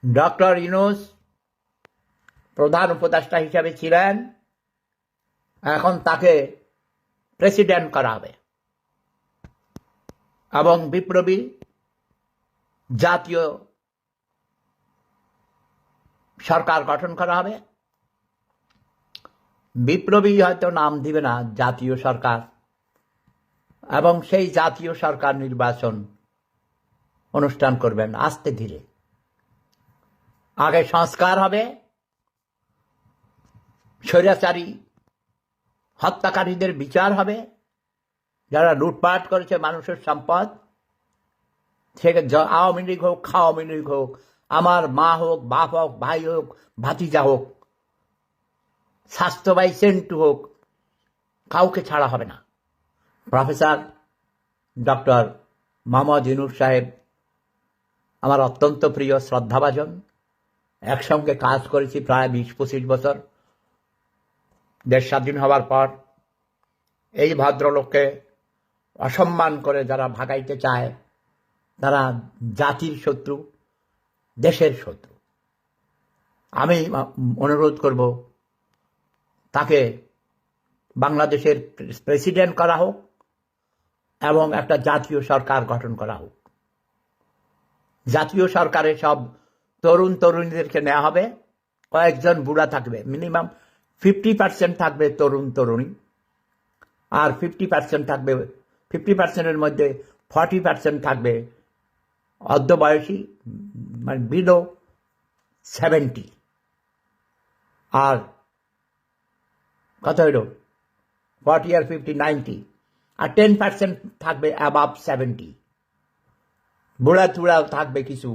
Doctor Yunus প্রধান উপদেষ্টা হিসেবে ছিলেন, এখন তাকে প্রেসিডেন্ট করা হবে এবং বিপ্লবী জাতীয় সরকার গঠন করা হবে। বিপ্লবী হয়তো নাম দিবে না, জাতীয় সরকার, এবং সেই জাতীয় সরকার নির্বাচন অনুষ্ঠান করবেন আস্তে ধীরে। আগে সংস্কার হবে, স্বৈরাচারী হত্যাকারীদের বিচার হবে, যারা লুটপাট করেছে মানুষের সম্পদ, সে আওয়ামী লীগ হোক, খাওয়ামী লীগ হোক, আমার মা হোক, বাপ হোক, ভাই হোক, ভাতিজা হোক, স্বাস্থ্যবাহী সেন্টু হোক, কাউকে ছাড়া হবে না। প্রফেসর ডক্টর মোহাম্মদ ইউনূস সাহেব আমার অত্যন্ত প্রিয়, শ্রদ্ধাভাজন। একসঙ্গে কাজ করেছি প্রায় 20-25 বছর। দেশ স্বাধীন হওয়ার পর এই ভদ্রলোককে অসম্মান করে যারা ভাগাইতে চায়, তারা জাতির শত্রু, দেশের শত্রু। আমি অনুরোধ করব তাকে বাংলাদেশের প্রেসিডেন্ট করা হোক এবং একটা জাতীয় সরকার গঠন করা হোক। জাতীয় সরকারে সব তরুণ তরুণীদেরকে নেওয়া হবে, কয়েকজন বুড়া থাকবে, মিনিমাম 50% থাকবে তরুণ তরুণী, আর 50% থাকবে, 50%-এর মধ্যে 40% থাকবে অর্ধবয়সী, মানে বিলো 70, আর কত হইল 40 আর 50 90, আর 10% থাকবে অ্যাবাভ 70। বুড়া টুড়াও থাকবে কিছু,